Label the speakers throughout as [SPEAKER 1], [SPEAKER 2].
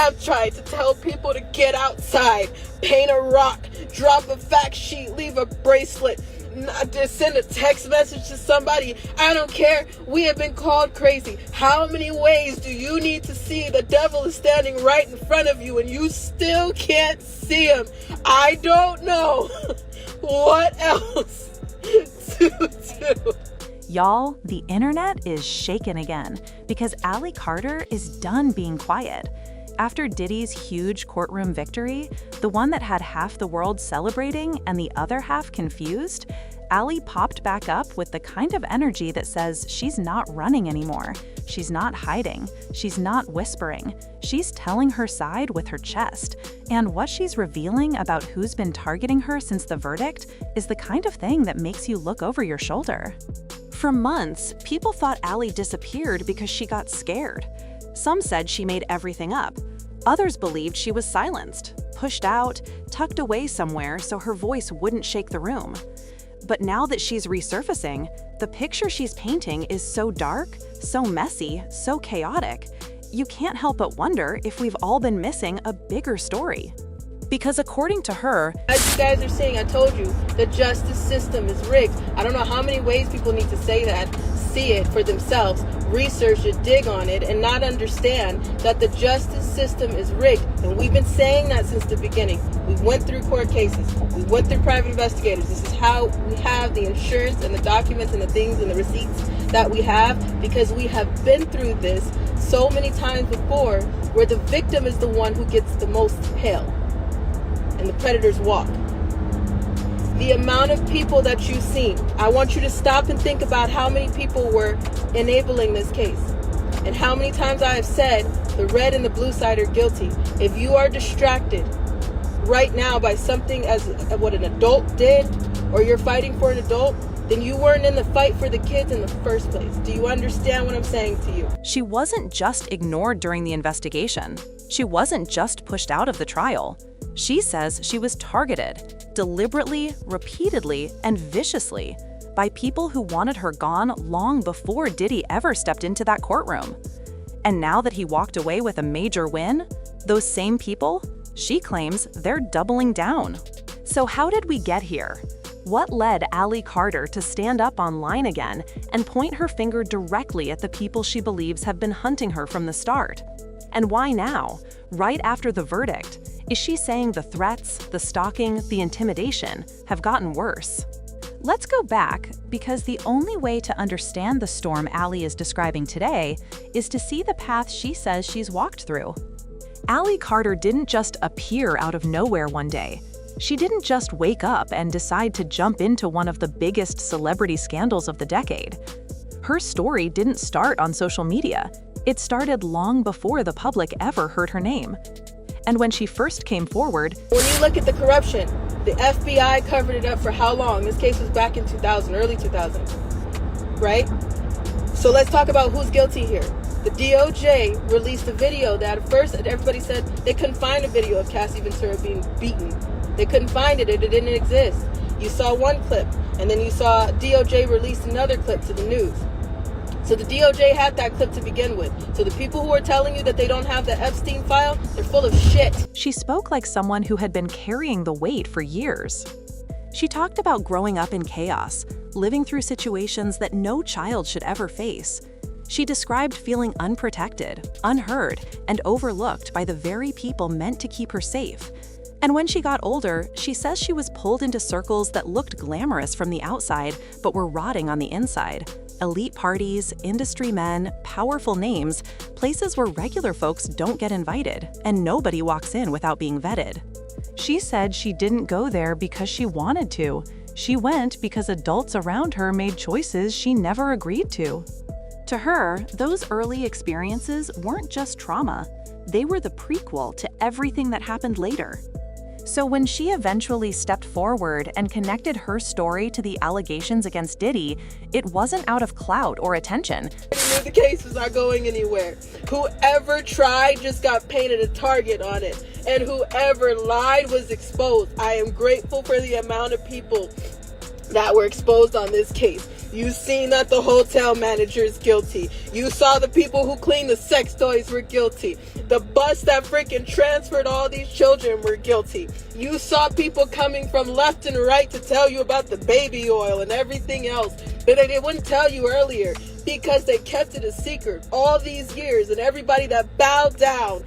[SPEAKER 1] have tried to tell people to get outside, paint a rock, drop a fact sheet, leave a bracelet, just send a text message to somebody. I don't care. We have been called crazy. How many ways do you need to see the devil is standing right in front of you and you still can't see him? I don't know what else to do.
[SPEAKER 2] Y'all, the internet is shaken again because Ally Carter is done being quiet. After Diddy's huge courtroom victory, the one that had half the world celebrating and the other half confused, Ally popped back up with the kind of energy that says she's not running anymore. She's not hiding. She's not whispering. She's telling her side with her chest. And what she's revealing about who's been targeting her since the verdict is the kind of thing that makes you look over your shoulder. For months, people thought Ally disappeared because she got scared. Some said she made everything up. Others believed she was silenced, pushed out, tucked away somewhere so her voice wouldn't shake the room. But now that she's resurfacing, the picture she's painting is so dark, so messy, so chaotic, you can't help but wonder if we've all been missing a bigger story. Because according to her,
[SPEAKER 1] as you guys are saying, I told you, the justice system is rigged. I don't know how many ways people need to say that, see it for themselves, research it, dig on it, and not understand that the justice system is rigged. And we've been saying that since the beginning. We went through court cases. We went through private investigators. This is how we have the insurance and the documents and the things and the receipts that we have, because we have been through this so many times before, where the victim is the one who gets the most hell and the predators walk. The amount of people that you've seen, I want you to stop and think about how many people were enabling this case and how many times I have said the red and the blue side are guilty. If you are distracted right now by something as what an adult did, or you're fighting for an adult, then you weren't in the fight for the kids in the first place. Do you understand what I'm saying to you?
[SPEAKER 2] she wasn't just ignored during the investigation. She wasn't just pushed out of the trial. She says she was targeted, deliberately, repeatedly, and viciously by people who wanted her gone long before Diddy ever stepped into that courtroom. And now that he walked away with a major win, those same people, she claims they're doubling down. So how did we get here? What led Ally Carter to stand up online again and point her finger directly at the people she believes have been hunting her from the start? And why now, right after the verdict, is she saying the threats, the stalking, the intimidation have gotten worse? Let's go back, because the only way to understand the storm Ally is describing today is to see the path she says she's walked through. Ally Carter didn't just appear out of nowhere one day. She didn't just wake up and decide to jump into one of the biggest celebrity scandals of the decade. Her story didn't start on social media. It started long before the public ever heard her name. And when she first came forward,
[SPEAKER 1] when you look at the corruption, the FBI covered it up for how long? This case was back in 2000, early 2000, right? So let's talk about who's guilty here. The DOJ released a video that at first everybody said they couldn't find a video of Cassie Ventura being beaten. They couldn't find it. It didn't exist. You saw one clip, and then you saw DOJ release another clip to the news. So the DOJ had that clip to begin with. So the people who are telling you that they don't have the Epstein file, they're full of shit.
[SPEAKER 2] She spoke like someone who had been carrying the weight for years. She talked about growing up in chaos, living through situations that no child should ever face. She described feeling unprotected, unheard, and overlooked by the very people meant to keep her safe. And when she got older, she says she was pulled into circles that looked glamorous from the outside but were rotting on the inside. Elite parties, industry men, powerful names, places where regular folks don't get invited, and nobody walks in without being vetted. She said she didn't go there because she wanted to. She went because adults around her made choices she never agreed to. To her, those early experiences weren't just trauma. They were the prequel to everything that happened later. So when she eventually stepped forward and connected her story to the allegations against Diddy, it wasn't out of clout or attention.
[SPEAKER 1] The case was not going anywhere. Whoever tried just got painted a target on it. And whoever lied was exposed. I am grateful for the amount of people that were exposed on this case. You seen that the hotel manager is guilty. You saw the people who cleaned the sex toys were guilty. The bus that freaking transferred all these children were guilty. You saw people coming from left and right to tell you about the baby oil and everything else, but they wouldn't tell you earlier because they kept it a secret all these years, and everybody that bowed down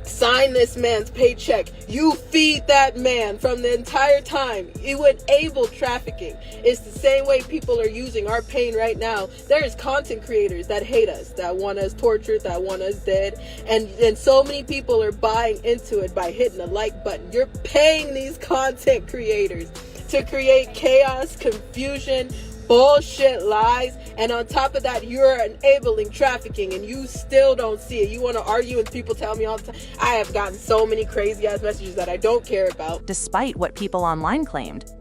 [SPEAKER 1] sign this man's paycheck. You feed that man from the entire time. You enable trafficking. It's the same way people are using our pain right now. There's content creators that hate us, that want us tortured, that want us dead, and so many people are buying into it by hitting the like button. You're paying these content creators to create chaos, confusion, bullshit, lies, and on top of that, you're enabling trafficking, and you still don't see it. You want to argue, and people tell me all the time. I have gotten so many crazy ass messages that I don't care about.
[SPEAKER 2] Despite what people online claimed,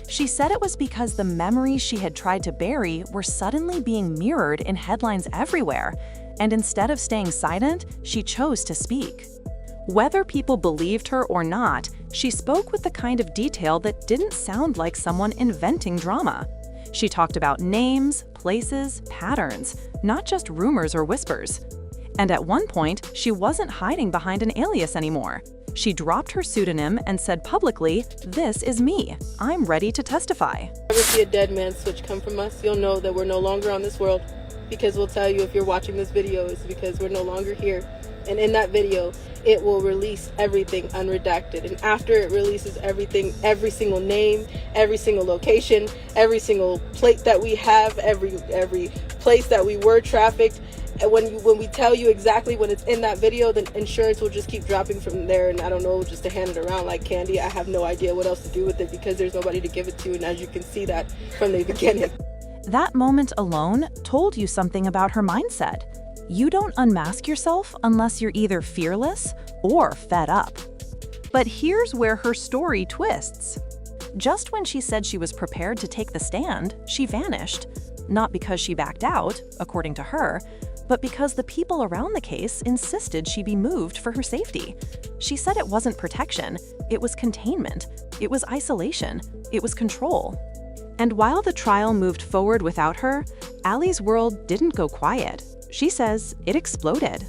[SPEAKER 2] she said it was because the memories she had tried to bury were suddenly being mirrored in headlines everywhere, and instead of staying silent, she chose to speak. Whether people believed her or not, she spoke with the kind of detail that didn't sound like someone inventing drama. She talked about names, places, patterns, not just rumors or whispers. And at one point, she wasn't hiding behind an alias anymore. She dropped her pseudonym and said publicly, "This is me. I'm ready to testify."
[SPEAKER 1] If you ever see a dead man switch come from us, you'll know that we're no longer on this world, because we'll tell you if you're watching this video, it's because we're no longer here. And in that video, it will release everything unredacted. And after it releases everything, every single name, every single location, every single plate that we have, every place that we were trafficked, and when we tell you exactly when it's in that video, then insurance will just keep dropping from there. And I don't know, just to hand it around like candy. I have no idea what else to do with it because there's nobody to give it to. And as you can see that from the beginning.
[SPEAKER 2] That moment alone told you something about her mindset. You don't unmask yourself unless you're either fearless or fed up. But here's where her story twists. Just when she said she was prepared to take the stand, she vanished. Not because she backed out, according to her, but because the people around the case insisted she be moved for her safety. She said it wasn't protection, it was containment, it was isolation, it was control. And while the trial moved forward without her, Allie's world didn't go quiet. She says it exploded.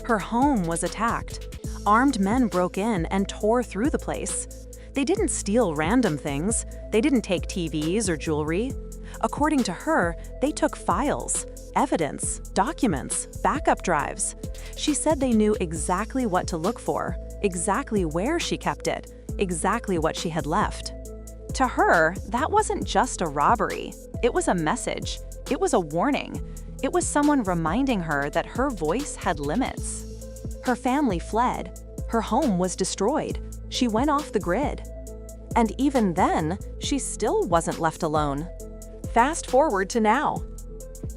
[SPEAKER 2] Her home was attacked. Armed men broke in and tore through the place. They didn't steal random things. They didn't take TVs or jewelry. According to her, they took files, evidence, documents, backup drives. She said they knew exactly what to look for, exactly where she kept it, exactly what she had left. To her, that wasn't just a robbery. It was a message. It was a warning. It was someone reminding her that her voice had limits. Her family fled. Her home was destroyed. She went off the grid. And even then, she still wasn't left alone. Fast forward to now.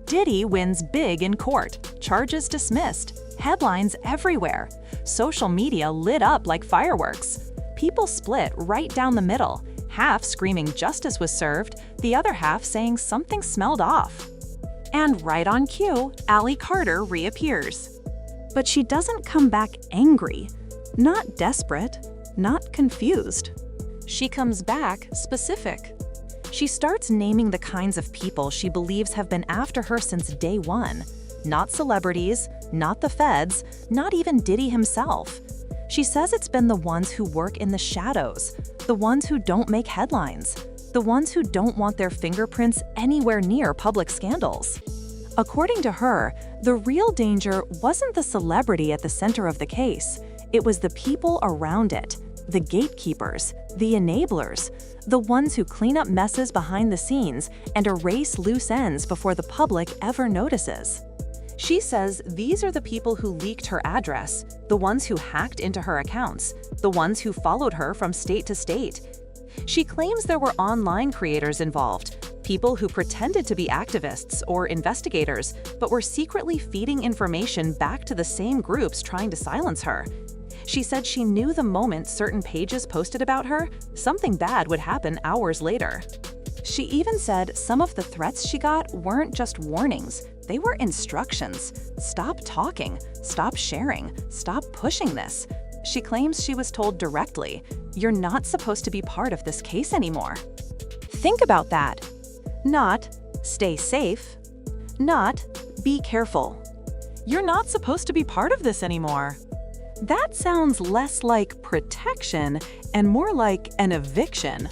[SPEAKER 2] Diddy wins big in court. Charges dismissed. Headlines everywhere. Social media lit up like fireworks. People split right down the middle, half screaming justice was served, the other half saying something smelled off. And right on cue, Allie Carter reappears. But she doesn't come back angry, not desperate, not confused. She comes back specific. She starts naming the kinds of people she believes have been after her since day one. Not celebrities, not the feds, not even Diddy himself. She says it's been the ones who work in the shadows, the ones who don't make headlines, the ones who don't want their fingerprints anywhere near public scandals. According to her, the real danger wasn't the celebrity at the center of the case. It was the people around it, the gatekeepers, the enablers, the ones who clean up messes behind the scenes and erase loose ends before the public ever notices. She says these are the people who leaked her address, the ones who hacked into her accounts, the ones who followed her from state to state. She claims there were online creators involved, people who pretended to be activists or investigators, but were secretly feeding information back to the same groups trying to silence her. She said she knew the moment certain pages posted about her, something bad would happen hours later. She even said some of the threats she got weren't just warnings, they were instructions. Stop talking, stop sharing, stop pushing this. She claims she was told directly, "You're not supposed to be part of this case anymore." Think about that. Not, stay safe, not be careful. You're not supposed to be part of this anymore. That sounds less like protection and more like an eviction.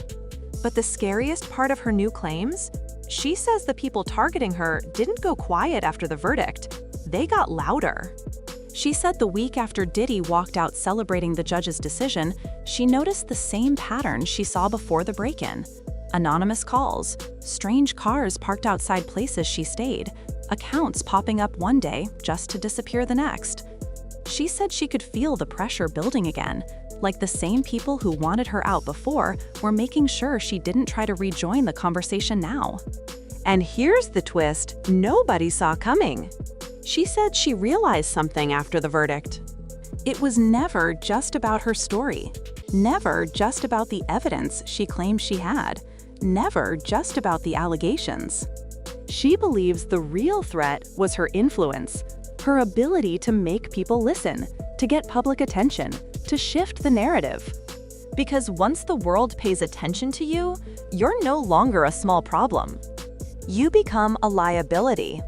[SPEAKER 2] But the scariest part of her new claims? She says the people targeting her didn't go quiet after the verdict. They got louder. She said the week after Diddy walked out celebrating the judge's decision, she noticed the same pattern she saw before the break-in. Anonymous calls, strange cars parked outside places she stayed, accounts popping up one day just to disappear the next. She said she could feel the pressure building again, like the same people who wanted her out before were making sure she didn't try to rejoin the conversation now. And here's the twist nobody saw coming. She said she realized something after the verdict. It was never just about her story, never just about the evidence she claimed she had, never just about the allegations. She believes the real threat was her influence, her ability to make people listen, to get public attention, to shift the narrative. Because once the world pays attention to you, you're no longer a small problem. You become a liability.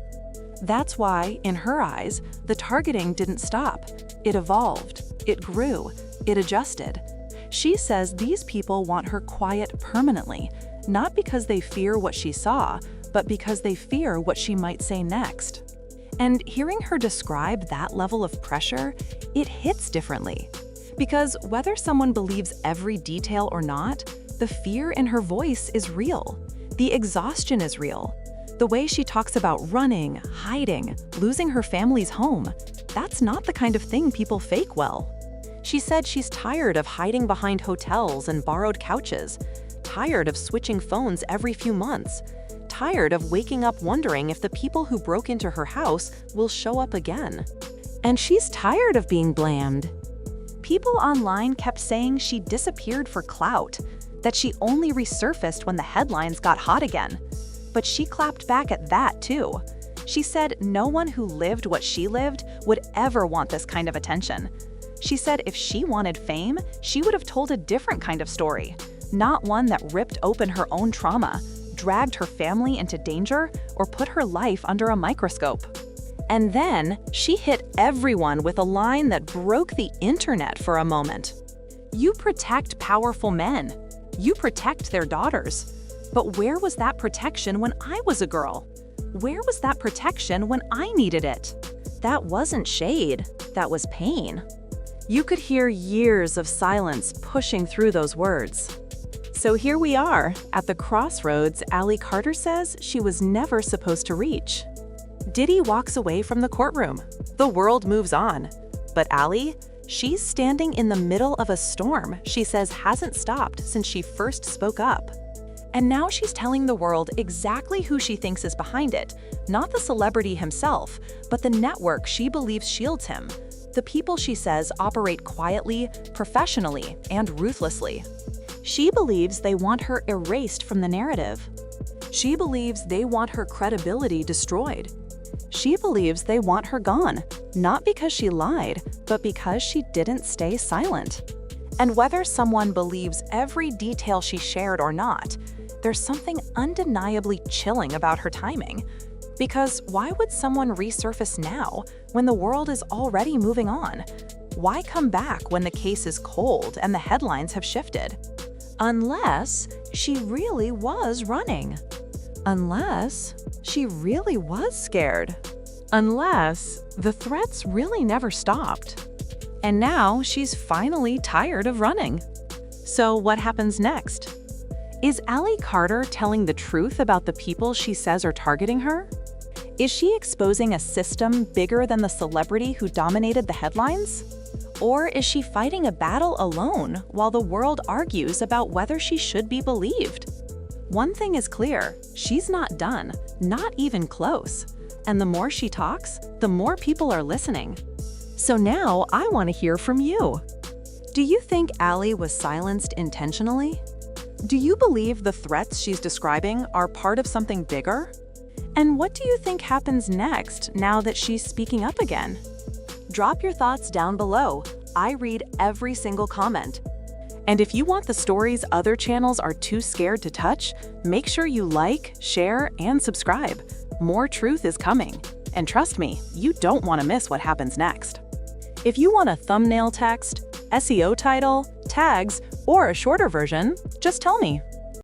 [SPEAKER 2] That's why, in her eyes, the targeting didn't stop. It evolved, it grew, it adjusted. She says these people want her quiet permanently, not because they fear what she saw, but because they fear what she might say next. And hearing her describe that level of pressure, it hits differently. Because whether someone believes every detail or not, the fear in her voice is real. The exhaustion is real. The way she talks about running, hiding, losing her family's home, that's not the kind of thing people fake well. She said she's tired of hiding behind hotels and borrowed couches, tired of switching phones every few months, tired of waking up wondering if the people who broke into her house will show up again. And she's tired of being blamed. People online kept saying she disappeared for clout, that she only resurfaced when the headlines got hot again. But she clapped back at that too. She said no one who lived what she lived would ever want this kind of attention. She said if she wanted fame, she would have told a different kind of story, not one that ripped open her own trauma, dragged her family into danger, or put her life under a microscope. And then she hit everyone with a line that broke the internet for a moment. You protect powerful men. You protect their daughters. But where was that protection when I was a girl? Where was that protection when I needed it? That wasn't shade, that was pain. You could hear years of silence pushing through those words. So here we are, at the crossroads Ally Carter says she was never supposed to reach. Diddy walks away from the courtroom. The world moves on. But Ally, she's standing in the middle of a storm she says hasn't stopped since she first spoke up. And now she's telling the world exactly who she thinks is behind it, not the celebrity himself, but the network she believes shields him, the people she says operate quietly, professionally, and ruthlessly. She believes they want her erased from the narrative. She believes they want her credibility destroyed. She believes they want her gone, not because she lied, but because she didn't stay silent. And whether someone believes every detail she shared or not, there's something undeniably chilling about her timing. Because why would someone resurface now when the world is already moving on? Why come back when the case is cold and the headlines have shifted? Unless she really was running. Unless she really was scared. Unless the threats really never stopped. And now she's finally tired of running. So what happens next? Is Ally Carter telling the truth about the people she says are targeting her? Is she exposing a system bigger than the celebrity who dominated the headlines? Or is she fighting a battle alone while the world argues about whether she should be believed? One thing is clear, she's not done, not even close. And the more she talks, the more people are listening. So now I want to hear from you. Do you think Ally was silenced intentionally? Do you believe the threats she's describing are part of something bigger? And what do you think happens next now that she's speaking up again? Drop your thoughts down below. I read every single comment. And if you want the stories other channels are too scared to touch, make sure you like, share, and subscribe. More truth is coming. And trust me, you don't want to miss what happens next. If you want a thumbnail text, SEO title, tags, or a shorter version, just tell me.